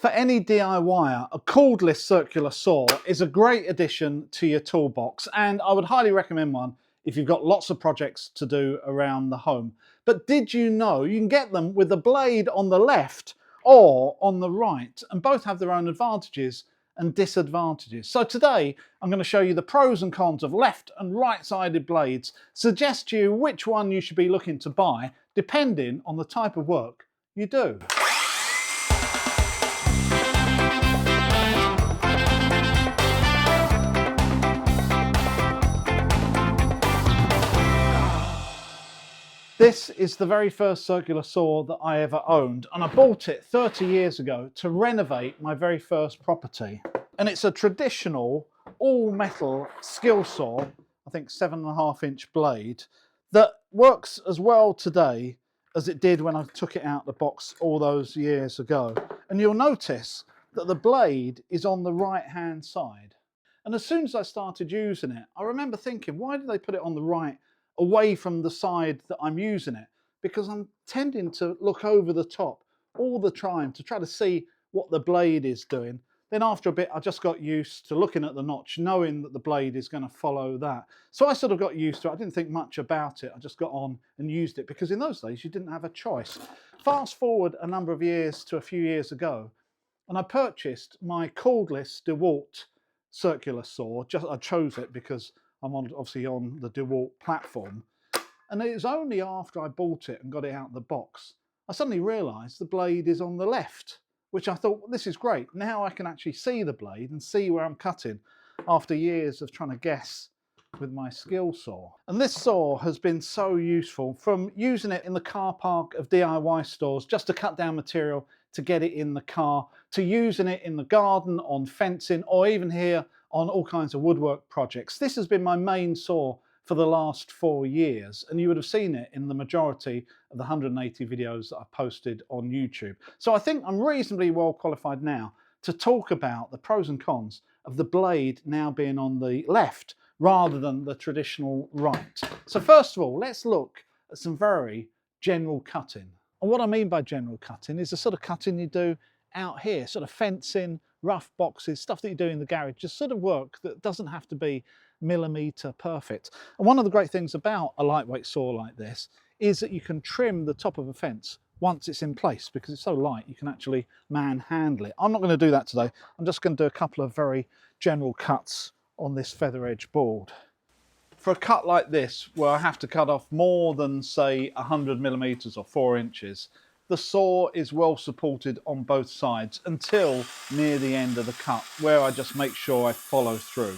For any DIYer, a cordless circular saw is a great addition to your toolbox, and I would highly recommend one if you've got lots of projects to do around the home. But did you know you can get them with the blade on the left or on the right, and both have their own advantages and disadvantages. So today I'm going to show you the pros and cons of left and right-sided blades, suggest to you which one you should be looking to buy depending on the type of work you do. This is the very first circular saw that I ever owned, and I bought it 30 years ago to renovate my very first property. And it's a traditional all-metal skill saw, I think 7.5-inch blade, that works as well today as it did when I took it out of the box all those years ago. And you'll notice that the blade is on the right-hand side. And as soon as I started using it, I remember thinking, why did they put it on the right, away from the side that I'm using it? Because I'm tending to look over the top all the time to try to see what the blade is doing. Then after a bit I just got used to looking at the notch, knowing that the blade is going to follow that. So I sort of got used to it. I didn't think much about it. I just got on and used it, because in those days you didn't have a choice. Fast forward a number of years to a few years ago, and I purchased my cordless DeWalt circular saw. I chose it because I'm obviously on the DeWalt platform. And it was only after I bought it and got it out of the box, I suddenly realised the blade is on the left, which I thought, well, this is great. Now I can actually see the blade and see where I'm cutting after years of trying to guess with my skill saw. And this saw has been so useful, from using it in the car park of DIY stores just to cut down material to get it in the car, to using it in the garden, on fencing, or even here on all kinds of woodwork projects. This has been my main saw for the last 4 years, and you would have seen it in the majority of the 180 videos that I've posted on YouTube. So I think I'm reasonably well qualified now to talk about the pros and cons of the blade now being on the left rather than the traditional right. So first of all, let's look at some very general cutting. And what I mean by general cutting is the sort of cutting you do out here, sort of fencing, rough boxes, stuff that you do in the garage, just sort of work that doesn't have to be millimetre perfect. And one of the great things about a lightweight saw like this is that you can trim the top of a fence once it's in place, because it's so light you can actually manhandle it. I'm not going to do that today. I'm just going to do a couple of very general cuts on this feather edge board. For a cut like this, where I have to cut off more than, say, 100 millimetres or 4 inches, the saw is well supported on both sides until near the end of the cut, where I just make sure I follow through.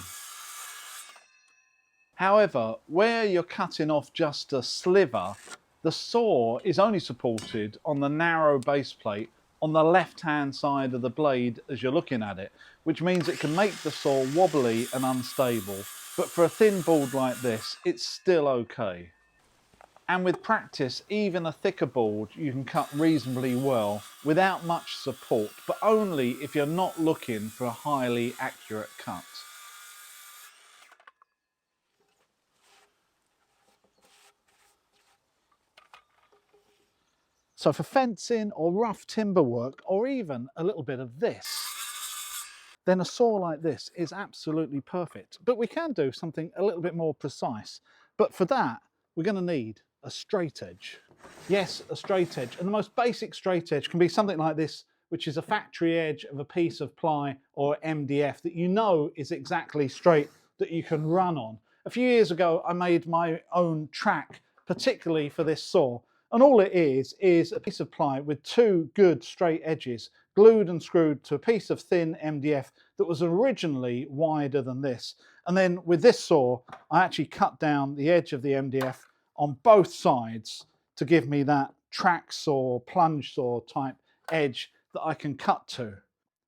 However, where you're cutting off just a sliver, the saw is only supported on the narrow base plate on the left-hand side of the blade as you're looking at it, which means it can make the saw wobbly and unstable, but for a thin board like this, it's still okay. And with practice, even a thicker board you can cut reasonably well without much support, but only if you're not looking for a highly accurate cut. So for fencing or rough timber work, or even a little bit of this, then a saw like this is absolutely perfect. But we can do something a little bit more precise. But for that, we're going to need a straight edge. Yes, a straight edge. And the most basic straight edge can be something like this, which is a factory edge of a piece of ply or MDF that you know is exactly straight, that you can run on. A few years ago, I made my own track, particularly for this saw. And all it is a piece of ply with 2 good straight edges glued and screwed to a piece of thin MDF that was originally wider than this. And then with this saw, I actually cut down the edge of the MDF on both sides to give me that track saw, plunge saw type edge that I can cut to.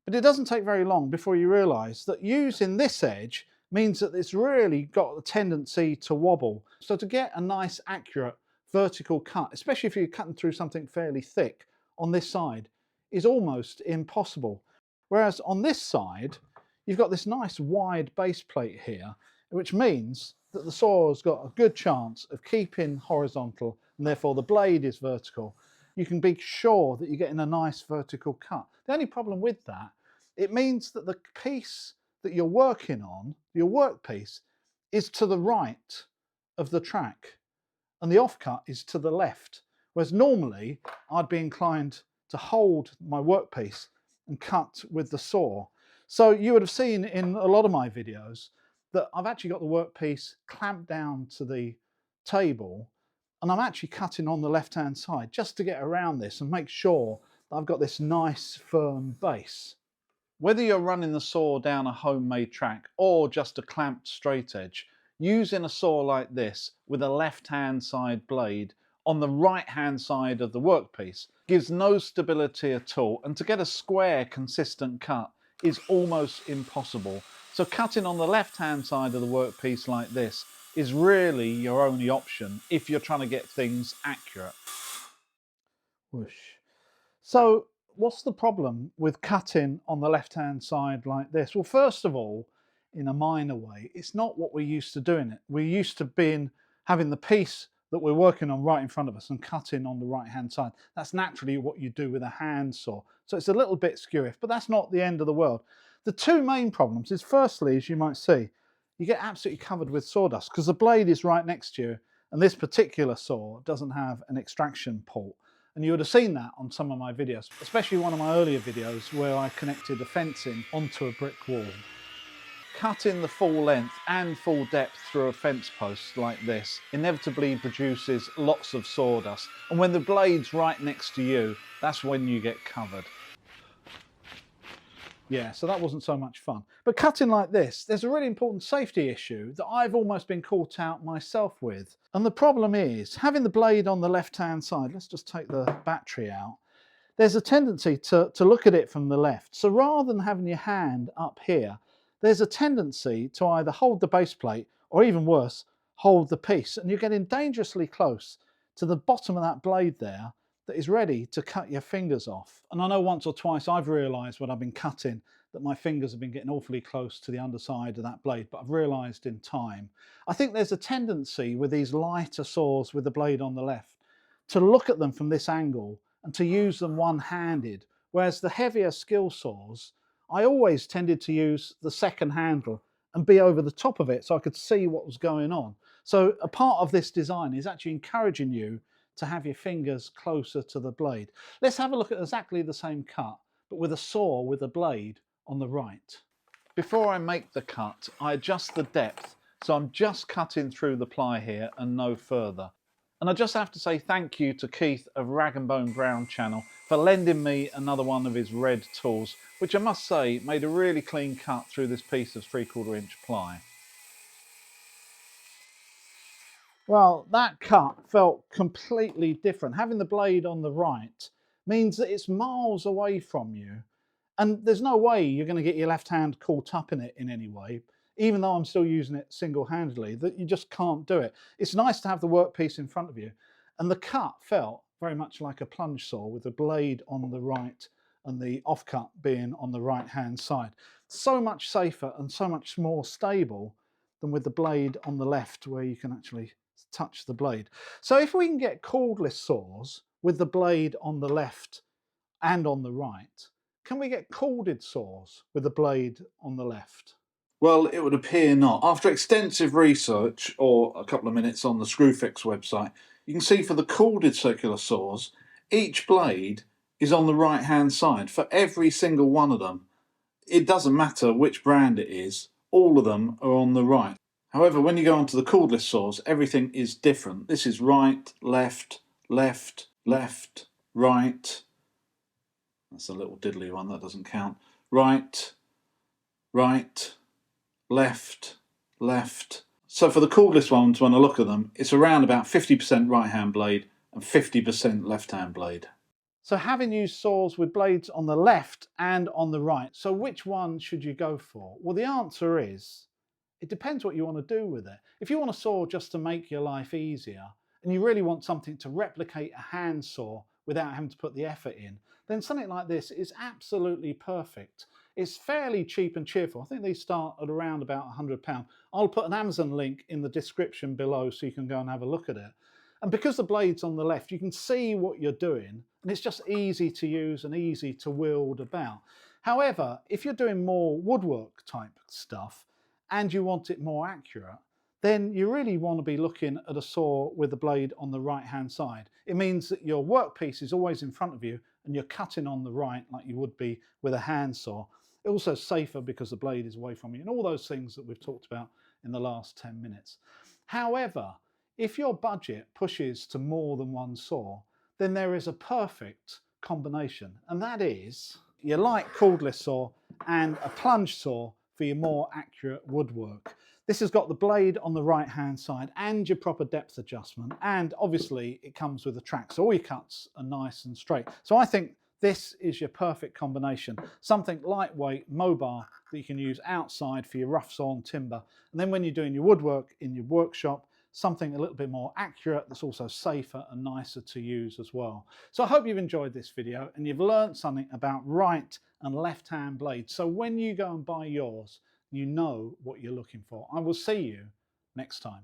But it doesn't take very long before you realise that using this edge means that it's really got a tendency to wobble. So to get a nice accurate vertical cut, especially if you're cutting through something fairly thick on this side, is almost impossible. Whereas on this side, you've got this nice wide base plate here, which means that the saw has got a good chance of keeping horizontal, and therefore the blade is vertical. you can be sure that you're getting a nice vertical cut. The only problem with that, it means that the piece that you're working on, your workpiece, is to the right of the track and the offcut is to the left. Whereas normally I'd be inclined to hold my workpiece and cut with the saw. So you would have seen in a lot of my videos that I've actually got the workpiece clamped down to the table and I'm actually cutting on the left hand side just to get around this and make sure that I've got this nice firm base. Whether you're running the saw down a homemade track or just a clamped straight edge, using a saw like this with a left hand side blade on the right hand side of the workpiece gives no stability at all, and to get a square consistent cut is almost impossible. So cutting on the left hand side of the workpiece like this is really your only option if you're trying to get things accurate. Whoosh. So what's the problem with cutting on the left hand side like this? Well, first of all, in a minor way, it's not what we're used to doing it. We're used to having the piece that we're working on right in front of us and cutting on the right hand side. That's naturally what you do with a hand saw. So it's a little bit skew, but that's not the end of the world. The two main problems is, firstly, as you might see, you get absolutely covered with sawdust because the blade is right next to you and this particular saw doesn't have an extraction port. And you would have seen that on some of my videos, especially one of my earlier videos where I connected a fencing onto a brick wall. Cutting the full length and full depth through a fence post like this inevitably produces lots of sawdust. And when the blade's right next to you, that's when you get covered. Yeah, so that wasn't so much fun. But cutting like this, there's a really important safety issue that I've almost been caught out myself with. And the problem is, having the blade on the left-hand side, let's just take the battery out, there's a tendency to look at it from the left. So rather than having your hand up here, there's a tendency to either hold the base plate or even worse, hold the piece. And you're getting dangerously close to the bottom of that blade there that is ready to cut your fingers off. And I know once or twice I've realised when I've been cutting that my fingers have been getting awfully close to the underside of that blade, but I've realised in time. I think there's a tendency with these lighter saws with the blade on the left to look at them from this angle and to use them one-handed, whereas the heavier skill saws, I always tended to use the second handle and be over the top of it so I could see what was going on. So a part of this design is actually encouraging you to have your fingers closer to the blade. Let's have a look at exactly the same cut, but with a saw with a blade on the right. Before I make the cut, I adjust the depth, so I'm just cutting through the ply here and no further. And I just have to say thank you to Keith of Rag and Bone Brown channel for lending me another one of his red tools, which I must say made a really clean cut through this piece of 3/4 inch ply. Well, that cut felt completely different. Having the blade on the right means that it's miles away from you, and there's no way you're going to get your left hand caught up in it in any way, even though I'm still using it single-handedly, that you just can't do it. It's nice to have the workpiece in front of you, and the cut felt very much like a plunge saw with the blade on the right and the offcut being on the right-hand side. So much safer and so much more stable than with the blade on the left where you can actually touch the blade. So if we can get cordless saws with the blade on the left and on the right, can we get corded saws with the blade on the left? Well, it would appear not. After extensive research, or a couple of minutes on the Screwfix website, you can see for the corded circular saws, each blade is on the right hand side for every single one of them. It doesn't matter which brand it is, all of them are on the right. However, when you go onto the cordless saws, everything is different. This is right, left, left, left, right. That's a little diddly one, that doesn't count. Right, right, left, left. So for the cordless ones, when I look at them, it's around about 50% right hand blade and 50% left hand blade. So having used saws with blades on the left and on the right, so which one should you go for? Well, the answer is, it depends what you want to do with it. If you want a saw just to make your life easier, and you really want something to replicate a hand saw without having to put the effort in, then something like this is absolutely perfect. It's fairly cheap and cheerful. I think these start at around about £100. I'll put an Amazon link in the description below so you can go and have a look at it. And because the blade's on the left, you can see what you're doing, and it's just easy to use and easy to wield about. However, if you're doing more woodwork type stuff and you want it more accurate, then you really want to be looking at a saw with the blade on the right hand side. It means that your workpiece is always in front of you and you're cutting on the right like you would be with a handsaw. It's also safer because the blade is away from you, and all those things that we've talked about in the last 10 minutes. However, if your budget pushes to more than one saw, then there is a perfect combination, and that is your light cordless saw and a plunge saw for your more accurate woodwork. This has got the blade on the right hand side and your proper depth adjustment, and obviously it comes with a track, so all your cuts are nice and straight. So I think this is your perfect combination. Something lightweight, mobile, that you can use outside for your rough sawn timber, and then when you're doing your woodwork in your workshop, something a little bit more accurate that's also safer and nicer to use as well. So I hope you've enjoyed this video and you've learned something about right and left hand blades, so when you go and buy yours, you know what you're looking for. I will see you next time.